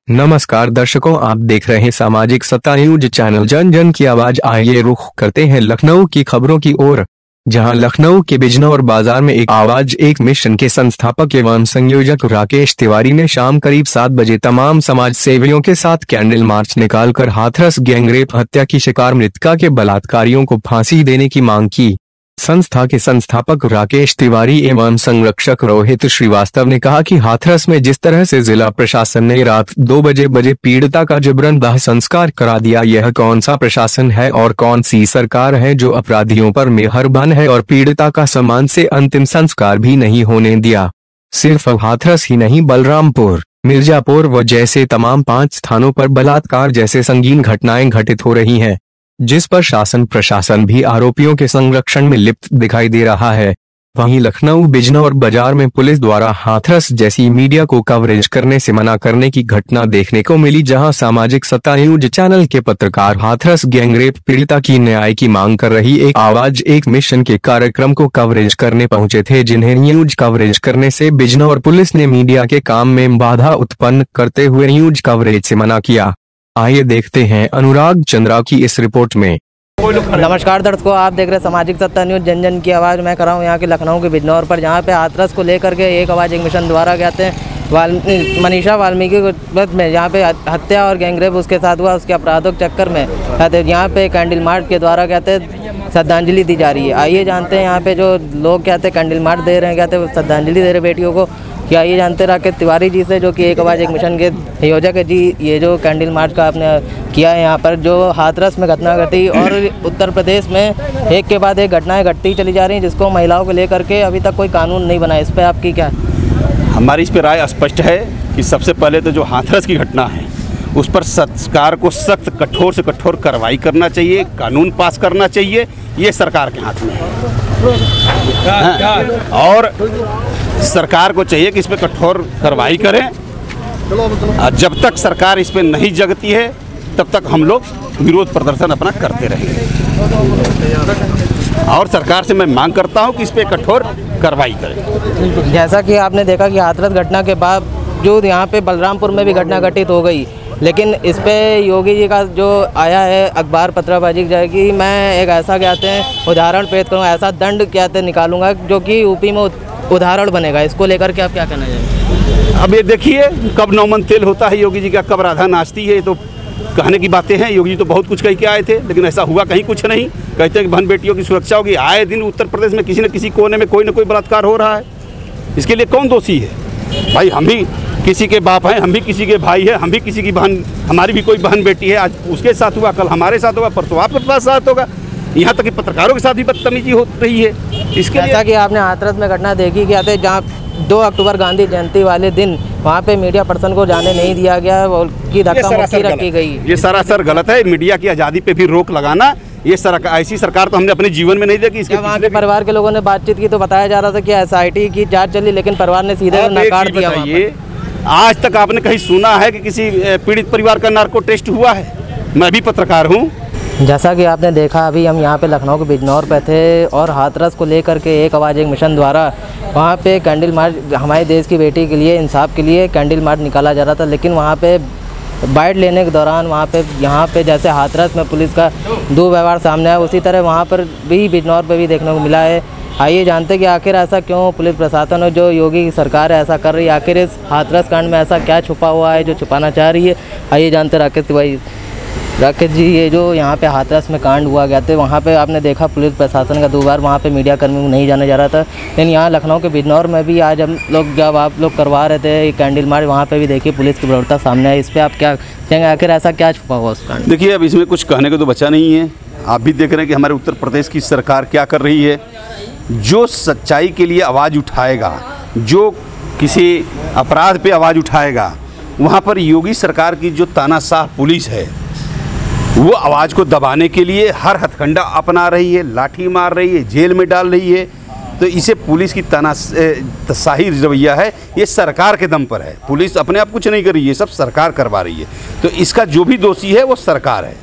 नमस्कार दर्शकों, आप देख रहे हैं सामाजिक सत्ता न्यूज चैनल जन जन की आवाज। आइए रुख करते हैं लखनऊ की खबरों की ओर, जहां लखनऊ के बिजनौर बाजार में एक आवाज एक मिशन के संस्थापक एवं संयोजक राकेश तिवारी ने शाम करीब 7 बजे तमाम समाज सेवियों के साथ कैंडल मार्च निकालकर हाथरस गैंगरेप हत्या की शिकार मृतका के बलात्कारियों को फांसी देने की मांग की। संस्था के संस्थापक राकेश तिवारी एवं संरक्षक रोहित श्रीवास्तव ने कहा कि हाथरस में जिस तरह से जिला प्रशासन ने रात 2 बजे पीड़िता का जबरन दाह संस्कार करा दिया, यह कौन सा प्रशासन है और कौन सी सरकार है जो अपराधियों पर मेहरबान है और पीड़िता का सम्मान से अंतिम संस्कार भी नहीं होने दिया। सिर्फ हाथरस ही नहीं, बलरामपुर, मिर्जापुर व जैसे तमाम 5 स्थानों पर बलात्कार जैसे संगीन घटनाएं घटित हो रही हैं, जिस पर शासन प्रशासन भी आरोपियों के संरक्षण में लिप्त दिखाई दे रहा है। वहीं लखनऊ बिजनौर बाजार में पुलिस द्वारा हाथरस जैसी मीडिया को कवरेज करने से मना करने की घटना देखने को मिली, जहां सामाजिक सत्ता न्यूज चैनल के पत्रकार हाथरस गैंगरेप पीड़िता की न्याय की मांग कर रही एक आवाज एक मिशन के कार्यक्रम को कवरेज करने पहुंचे थे, जिन्हें न्यूज कवरेज करने से बिजनौर पुलिस ने मीडिया के काम में बाधा उत्पन्न करते हुए न्यूज कवरेज से मना किया। आइए देखते हैं अनुराग चंद्रा की इस रिपोर्ट में। नमस्कार दर्शकों, आप देख रहे हैं सामाजिक सत्ता न्यूज जन जन की आवाज़। मैं कर रहा हूँ यहाँ के लखनऊ के बिजनौर पर, जहाँ पे हाथरस को लेकर के एक आवाज़ एक मिशन द्वारा कहते हैं मनीषा वाल्मीकि में जहाँ पे हत्या और गैंगरेप उसके साथ हुआ, उसके अपराधों के चक्कर में कहते यहाँ पे कैंडल मार्च के द्वारा कहते हैं श्रद्धांजलि दी जा रही है। आइए जानते हैं यहाँ पे जो लोग कहते हैं कैंडल मार्च दे रहे हैं, कहते हैं श्रद्धांजलि दे रहे बेटियों को। क्या ये जानते राकेश तिवारी जी से, जो कि एक आवाज़ एक मिशन के संयोजक है जी, ये जो कैंडल मार्च का आपने किया है यहाँ पर, जो हाथरस में घटना घटी और उत्तर प्रदेश में एक के बाद एक घटनाएं घटती चली जा रही हैं, जिसको महिलाओं को लेकर के अभी तक कोई कानून नहीं बना, इस पर आपकी क्या? हमारी इस पर राय स्पष्ट है कि सबसे पहले तो जो हाथरस की घटना है उस पर सरकार को सख्त कठोर से कठोर कार्रवाई करना चाहिए, कानून पास करना चाहिए। ये सरकार के हाथ में है और सरकार को चाहिए कि इस पर कठोर कार्रवाई करें। जब तक सरकार इस पर नहीं जगती है तब तक हम लोग विरोध प्रदर्शन अपना करते रहेंगे और सरकार से मैं मांग करता हूं कि इस पर कठोर कार्रवाई करें। जैसा कि आपने देखा कि हाथरस घटना के बाद जो यहाँ पे बलरामपुर में भी घटना घटित हो गई, लेकिन इस पे योगी जी का जो आया है अखबार पत्रबाजी जाएगी, मैं एक ऐसा कहते हैं उदाहरण पेश करूँगा, ऐसा दंड कहते निकालूंगा जो कि यूपी में उदाहरण बनेगा। इसको लेकर के आप क्या कहना चाहेंगे? अब ये देखिए कब नौमन तेल होता है योगी जी का, कब राधा नाचती है, ये तो कहने की बातें हैं। योगी जी तो बहुत कुछ कह के आए थे, लेकिन ऐसा हुआ कहीं कुछ नहीं। कहते हैं कि बहन बेटियों की सुरक्षा होगी। आए दिन उत्तर प्रदेश में किसी न किसी कोने में कोई ना कोई बलात्कार हो रहा है। इसके लिए कौन दोषी है? भाई हम भी किसी के बाप हैं, हम भी किसी के भाई हैं, हम भी किसी की बहन, हमारी भी कोई बहन बेटी है। आज उसके साथ हुआ, कल हमारे साथ होगा, परसों आपके साथ होगा। यहाँ तक कि पत्रकारों के साथ भी बदतमीजी हो रही है। इसके जैसा कि आपने हाथरस में घटना देखी कि आते जहाँ 2 अक्टूबर गांधी जयंती वाले दिन वहाँ पे मीडिया पर्सन को जाने नहीं दिया गया, उनकी धक्का मुक्की रखी गई। ये सरासर गलत है। मीडिया की आज़ादी पे भी रोक लगाना, ये ऐसी सरकार तो हमने अपने जीवन में नहीं देखी। इसके वहाँ के परिवार के लोगों ने बातचीत की तो बताया जा रहा था कि SIT की जाँच चली, लेकिन परिवार ने सीधे नकार दिया। आज तक आपने कहीं सुना है कि किसी पीड़ित परिवार का नार्को टेस्ट हुआ है? मैं भी पत्रकार हूँ। जैसा कि आपने देखा, अभी हम यहाँ पे लखनऊ के बिजनौर पे थे और हाथरस को लेकर के एक आवाज़ एक मिशन द्वारा वहाँ पे कैंडल मार्च हमारे देश की बेटी के लिए, इंसाफ के लिए कैंडल मार्च निकाला जा रहा था। लेकिन वहाँ पे बाइट लेने के दौरान यहाँ पे जैसे हाथरस में पुलिस का दुर्व्यवहार सामने आया, उसी तरह वहाँ पर भी बिजनौर पर भी देखने को मिला है। आइए जानते कि आखिर ऐसा क्यों पुलिस प्रशासन और जो योगी की सरकार है ऐसा कर रही है। आखिर इस हाथरस कांड में ऐसा क्या छुपा हुआ है जो छुपाना चाह रही है? आइए जानते राकेश तिवारी। राकेश जी, ये जो यहाँ पे हाथरस में कांड हुआ गया था, वहाँ पे आपने देखा पुलिस प्रशासन का 2 बार वहाँ पे मीडिया कर्मी को नहीं जाने जा रहा था, लेकिन यहाँ लखनऊ के बिजनौर में भी आज हम लोग जब आप लोग करवा रहे थे कैंडल मार्च, वहाँ पे भी देखिए पुलिस की प्रवृत्ता सामने है। इस पर आप क्या कहेंगे? आखिर ऐसा क्या छुपा हुआ उस कांड? देखिए, अब इसमें कुछ कहने को तो बचा नहीं है। आप भी देख रहे हैं कि हमारे उत्तर प्रदेश की सरकार क्या कर रही है। जो सच्चाई के लिए आवाज़ उठाएगा, जो किसी अपराध पे आवाज़ उठाएगा, वहाँ पर योगी सरकार की जो तानाशाह पुलिस है वो आवाज़ को दबाने के लिए हर हथकंडा अपना रही है, लाठी मार रही है, जेल में डाल रही है। तो इसे पुलिस की तानाशाही रवैया है, ये सरकार के दम पर है। पुलिस अपने आप कुछ नहीं कर रही है, सब सरकार करवा रही है। तो इसका जो भी दोषी है वो सरकार है।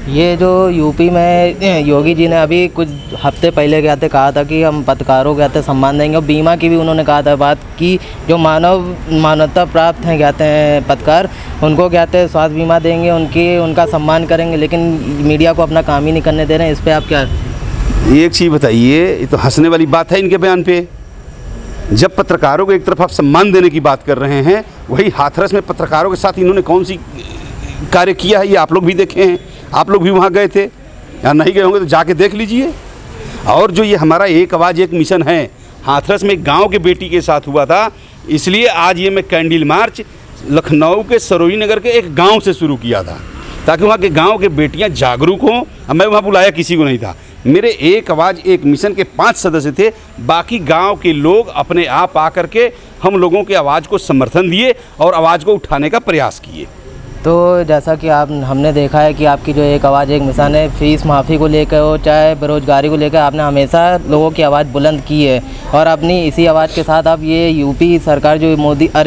ये जो यूपी में योगी जी ने अभी कुछ हफ्ते पहले कहते कहा था कि हम पत्रकारों कहते सम्मान देंगे, और बीमा की भी उन्होंने कहा था बात कि जो मानवता प्राप्त हैं कहते हैं पत्रकार, उनको कहते हैं स्वास्थ्य बीमा देंगे, उनका सम्मान करेंगे, लेकिन मीडिया को अपना काम ही नहीं करने दे रहे हैं। इस पर आप क्या? एक चीज़ बताइए, ये तो हंसने वाली बात है इनके बयान पे। जब पत्रकारों को एक तरफ आप सम्मान देने की बात कर रहे हैं, वही हाथरस में पत्रकारों के साथ इन्होंने कौन सी कार्य किया है ये आप लोग भी देखे हैं। आप लोग भी वहाँ गए थे या नहीं गए होंगे तो जाके देख लीजिए। और जो ये हमारा एक आवाज़ एक मिशन है, हाथरस में एक गांव के बेटी के साथ हुआ था, इसलिए आज ये मैं कैंडल मार्च लखनऊ के सरोही नगर के एक गांव से शुरू किया था, ताकि वहाँ के गांव के बेटियाँ जागरूक हों। मैं वहाँ बुलाया किसी को नहीं था, मेरे एक आवाज़ एक मिशन के 5 सदस्य थे, बाकी गांव के लोग अपने आप आकर के हम लोगों के आवाज़ को समर्थन दिए और आवाज़ को उठाने का प्रयास किए। तो जैसा कि हमने देखा है कि आपकी जो एक आवाज़ एक मिशन है, फीस माफ़ी को लेकर हो चाहे बेरोज़गारी को लेकर, आपने हमेशा लोगों की आवाज़ बुलंद की है, और अपनी इसी आवाज़ के साथ आप ये यूपी सरकार जो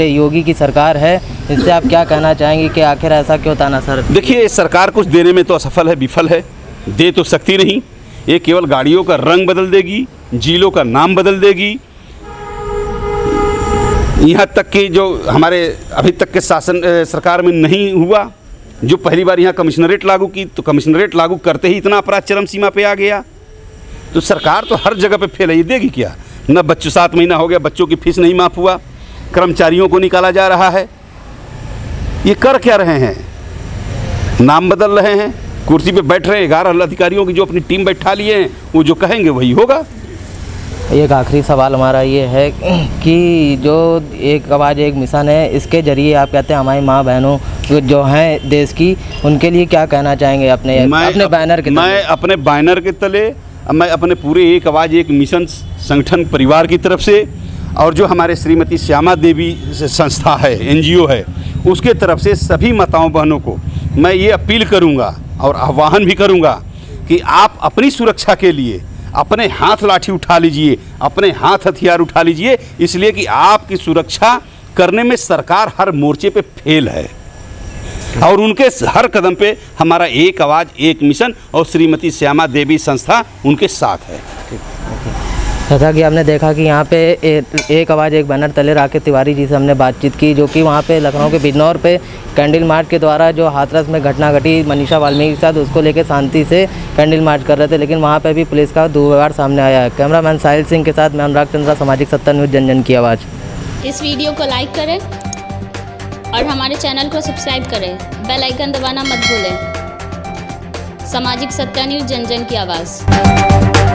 योगी की सरकार है, इससे आप क्या कहना चाहेंगे कि आखिर ऐसा क्यों था ना सर? देखिए, सरकार कुछ देने में तो असफल है, विफल है, दे तो सकती नहीं। ये केवल गाड़ियों का रंग बदल देगी, जिलों का नाम बदल देगी, यहाँ तक कि जो हमारे अभी तक के शासन सरकार में नहीं हुआ, जो पहली बार यहाँ कमिश्नरेट लागू की, तो कमिश्नरेट लागू करते ही इतना अपराध चरम सीमा पे आ गया। तो सरकार तो हर जगह पे फेल है, ये देगी क्या? न बच्चों 7 महीना हो गया, बच्चों की फीस नहीं माफ़ हुआ, कर्मचारियों को निकाला जा रहा है। ये कर क्या रहे हैं? नाम बदल रहे हैं, कुर्सी पे बैठ रहे हैं। 11 अधिकारियों की जो अपनी टीम बैठा लिए हैं, वो जो कहेंगे वही होगा। एक आखिरी सवाल हमारा ये है कि जो एक आवाज़ एक मिशन है, इसके ज़रिए आप कहते हैं हमारी माँ बहनों जो हैं देश की, उनके लिए क्या कहना चाहेंगे अपने बैनर के तले? मैं अपने बैनर के तले, मैं अपने पूरे एक आवाज़ एक मिशन संगठन परिवार की तरफ से, और जो हमारे श्रीमती श्यामा देवी संस्था है, NGO है, उसके तरफ से सभी माताओं बहनों को मैं ये अपील करूँगा और आह्वान भी करूँगा कि आप अपनी सुरक्षा के लिए अपने हाथ लाठी उठा लीजिए, अपने हाथ हथियार उठा लीजिए, इसलिए कि आपकी सुरक्षा करने में सरकार हर मोर्चे पे फेल है, और उनके हर कदम पे हमारा एक आवाज़ एक मिशन और श्रीमती श्यामा देवी संस्था उनके साथ है। जैसा कि आपने देखा कि यहाँ पे एक आवाज़ एक बैनर तले राकेश तिवारी जी से हमने बातचीत की, जो कि वहाँ पे लखनऊ के बिजनौर पे कैंडल मार्च के द्वारा जो हाथरस में घटना घटी मनीषा वाल्मीकि के साथ, उसको लेकर शांति से कैंडल मार्च कर रहे थे, लेकिन वहाँ पे भी पुलिस का दुर्व्यवहार सामने आया है। कैमरामैन साहिल सिंह के साथ मैं अनुराग चंद्रा, सामाजिक सत्ता न्यूज़, जन जन की आवाज़। इस वीडियो को लाइक करें और हमारे चैनल को सब्सक्राइब करें, बेल आइकन दबाना मत भूलें। सामाजिक सत्ता न्यूज़, जन जन की आवाज़।